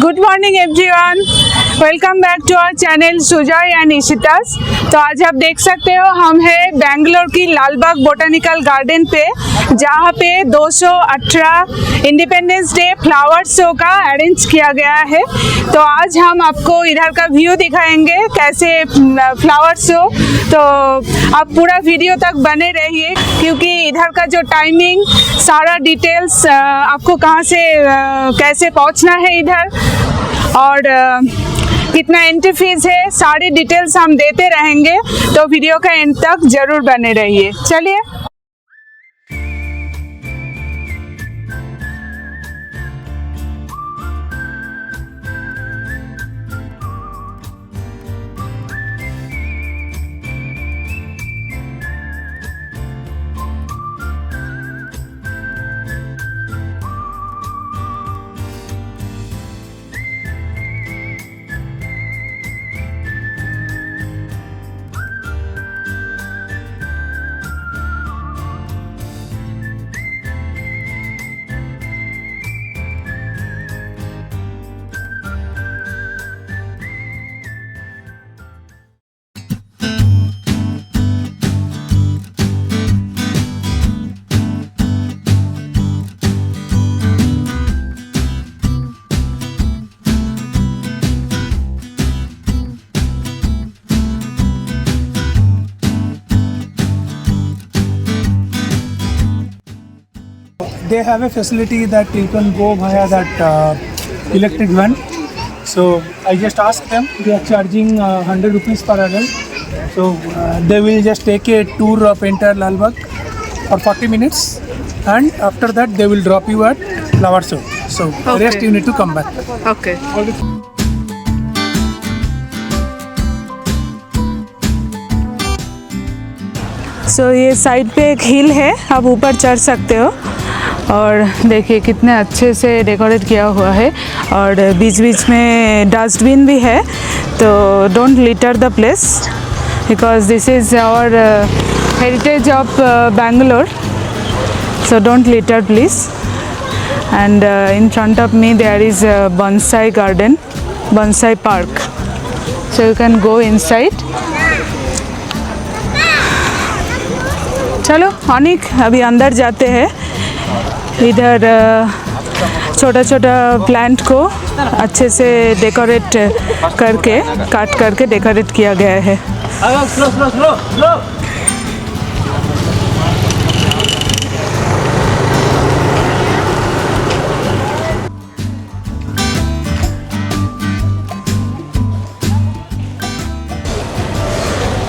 Good morning everyone, welcome back to our channel Sujoy and Ishita's. तो आज आप देख सकते हो हम हैं बेंगलोर की लालबाग बोटानिकल गार्डन पे, जहाँ पे 218 इंडिपेंडेंस डे फ्लावर शो का अरेंज किया गया है। तो आज हम आपको इधर का व्यू दिखाएंगे कैसे फ्लावर शो। तो आप पूरा वीडियो तक बने रहिए, क्योंकि इधर का जो टाइमिंग, सारा डिटेल्स, आपको कहाँ से कैसे पहुँचना है इधर और कितना एंट्री फीस है, सारी डिटेल्स हम देते रहेंगे। तो वीडियो का एंड तक जरूर बने रहिए। चलिए। They have a facility that you can go via that electric van. So I just asked them. They are charging 100 rupees per adult. So they will just take a tour of entire Lalbagh for 40 minutes, and after that they will drop you at flower show. So the rest you need to come back. Okay. So ये side पे एक हिल है, आप ऊपर चढ़ सकते हो। और देखिए कितने अच्छे से डेकोरेट किया हुआ है, और बीच बीच में डस्टबिन भी है। तो don't litter the place, because this is our heritage of Bangalore. So don't litter please. And in front of me there is bonsai garden, bonsai park. So you can go inside. चलो अनिक, अभी अंदर जाते हैं। इधर छोटा छोटा प्लांट को अच्छे से डेकोरेट करके, काट करके डेकोरेट किया गया है।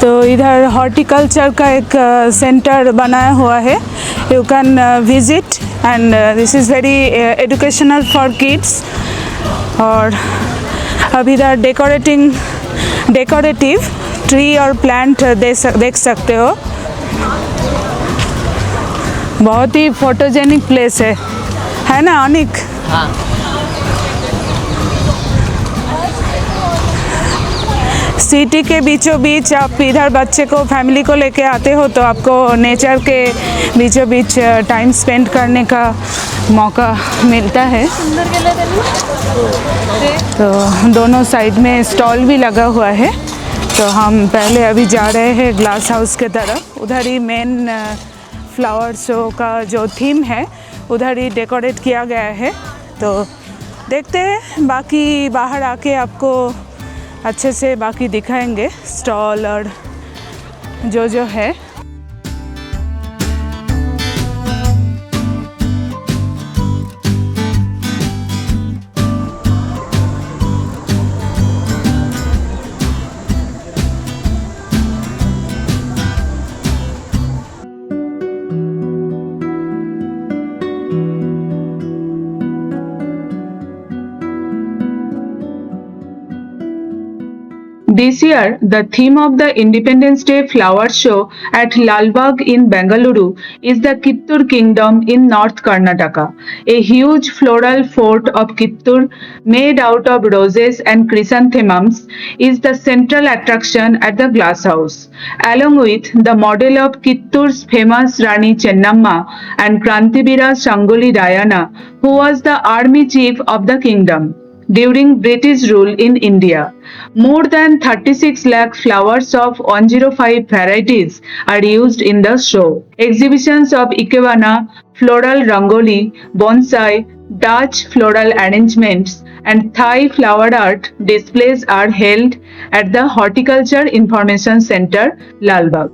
तो इधर हॉर्टिकल्चर का एक सेंटर बनाया हुआ है। You can visit, and this is very educational for kids. और अभी इधर डेकोरेटिव ट्री और प्लांट देख सकते हो। बहुत ही फोटोजेनिक प्लेस है ना अनिक? हाँ। सिटी के बीचों बीच आप इधर बच्चे को, फैमिली को लेके आते हो, तो आपको नेचर के बीचों बीच टाइम स्पेंड करने का मौका मिलता है। तो दोनों साइड में स्टॉल भी लगा हुआ है। तो हम पहले अभी जा रहे हैं ग्लास हाउस के तरफ। उधर ही मेन फ्लावर शो का जो थीम है, उधर ही डेकोरेट किया गया है। तो देखते हैं, बाकी बाहर आके आपको अच्छे से बाकी दिखाएंगे स्टॉल और जो है। This year, the theme of the Independence Day Flower Show at Lalbagh in Bengaluru is the Kittur Kingdom in North Karnataka. A huge floral fort of Kittur, made out of roses and chrysanthemums, is the central attraction at the glass house, along with the model of Kittur's famous Rani Chennamma and Krantibira Sangoli Rayana, who was the army chief of the kingdom. during British rule in India. More than 36 lakh flowers of 105 varieties are used in the show. Exhibitions of Ikebana, floral rangoli, bonsai, Dutch floral arrangements, and Thai flower art displays are held at the Horticulture Information Center, Lalbagh.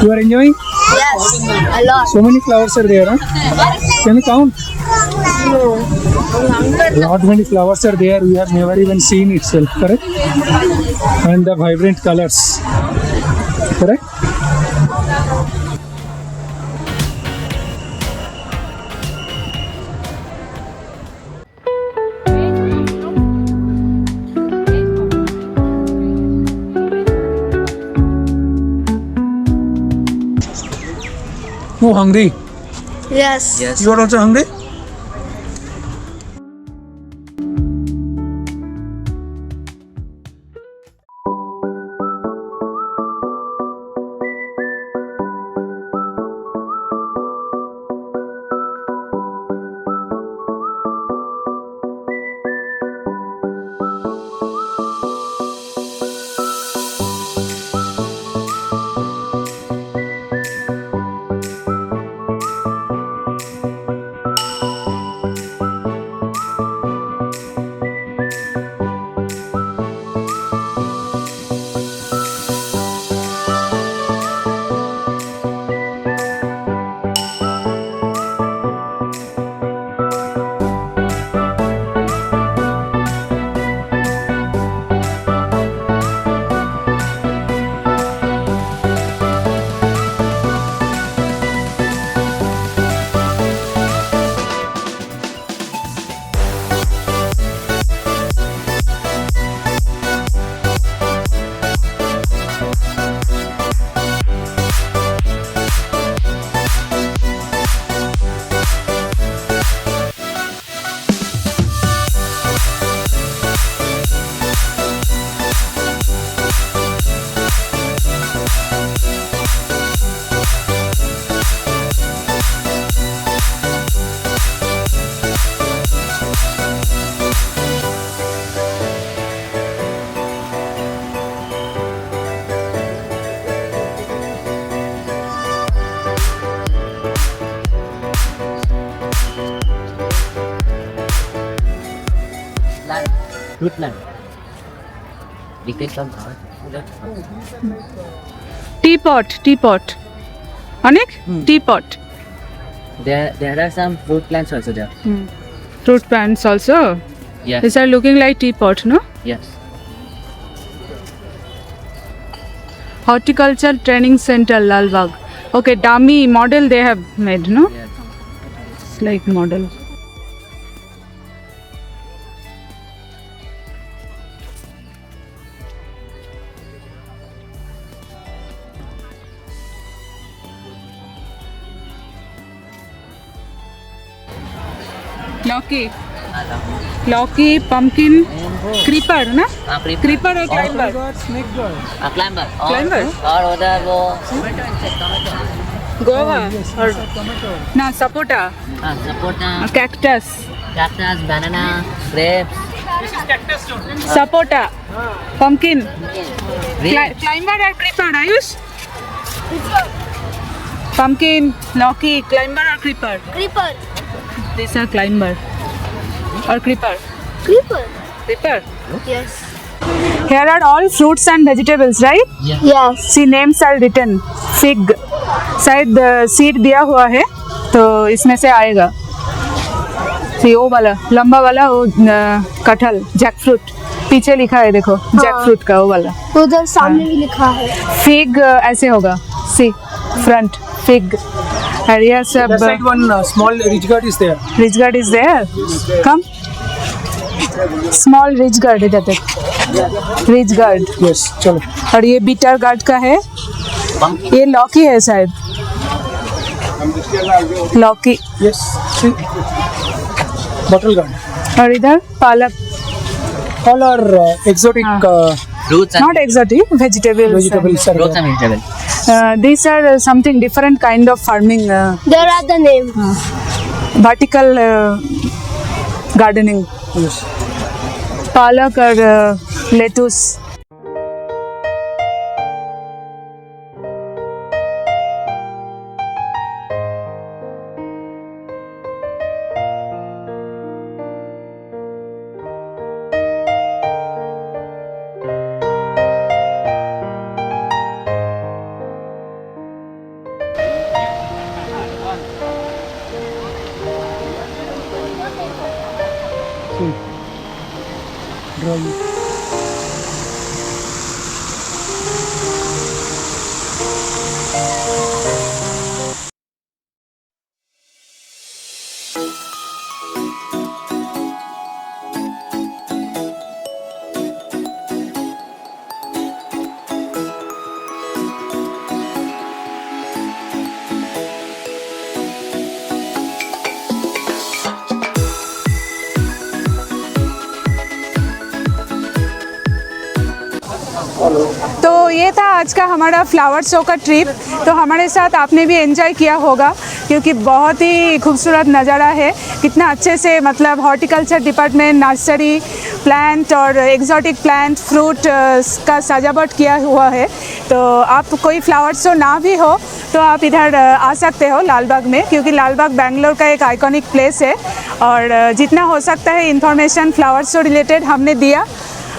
You are enjoying? Yes, a lot. So many flowers are there, huh? Can you count? Lot many flowers are there. We have never even seen itself, correct? And the vibrant colors, correct? Oh, hungry. Yes. You are also hungry? fruit plant. We take some teapot অনেক teapot There are some fruit plants also there. fruit plants also. Yes. These are looking like teapot, no? Yes. Horticulture Training Center, Lalbagh. Okay, dummy model they have made, no? Yes. It's like model. लौकी pumpkin creeper ना creeper और climber Climber. Climber? और उधर वो गोवा और ना sapota sapota, cactus cactus, banana, grapes, sapota pumpkin grapes. climber और creeper Ayush pumpkin लौकी climber और creeper Creeper. these are climber और creeper Creeper. Yes. Here are all fruits and vegetables, right? Yes. See names are written. Fig. शायद seed दिया हुआ है तो इसमें से आएगा. See वो वाला लंबा वाला वो कटहल जैक फ्रूट पीछे लिखा है देखो जैक फ्रूट का वो वाला. उधर सामने भी लिखा है. फिग ऐसे होगा. See front fig. And here सब That side one small ridge guard is there. ridge guard is there. Come. Small ridge guard है जाते. Ridge guard. Yes, चलो. और ये बीटर गार्ड का है. ये लौकी है शायद. लौकी. Yes. See. Bottle guard. और इधर पालक. All are exotic Fruits and Not exotic. Vegetables. vegetables are fruits there. and vegetables. These are something different kind of farming. There are the name. Vertical gardening. Yes. पालक और lettuce. Drawing. तो ये था आज का हमारा फ्लावर शो का trip. तो हमारे साथ आपने भी एंजॉय किया होगा क्योंकि बहुत ही खूबसूरत नज़ारा है. कितना अच्छे से मतलब हॉर्टिकल्चर डिपार्टमेंट नर्सरी प्लांट और एग्जॉटिक प्लांट फ्रूट का सजावट किया हुआ है. तो आप कोई फ्लावर शो ना भी हो तो आप इधर आ सकते हो लालबाग में क्योंकि लालबाग बेंगलोर का एक आइकॉनिक प्लेस है. और जितना हो सकता है इंफॉर्मेशन फ्लावर शो रिलेटेड हमने दिया.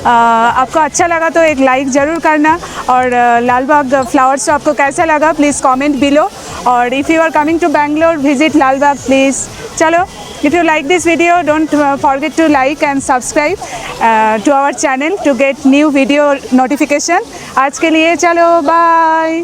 आपको अच्छा लगा तो एक लाइक ज़रूर करना. और लालबाग फ्लावर शो आपको कैसा लगा प्लीज़ कमेंट बिलो. और if you are coming to Bangalore visit Lalbagh please. चलो if you like this video don't forget to like and subscribe to our channel to get new video notification. आज के लिए चलो bye.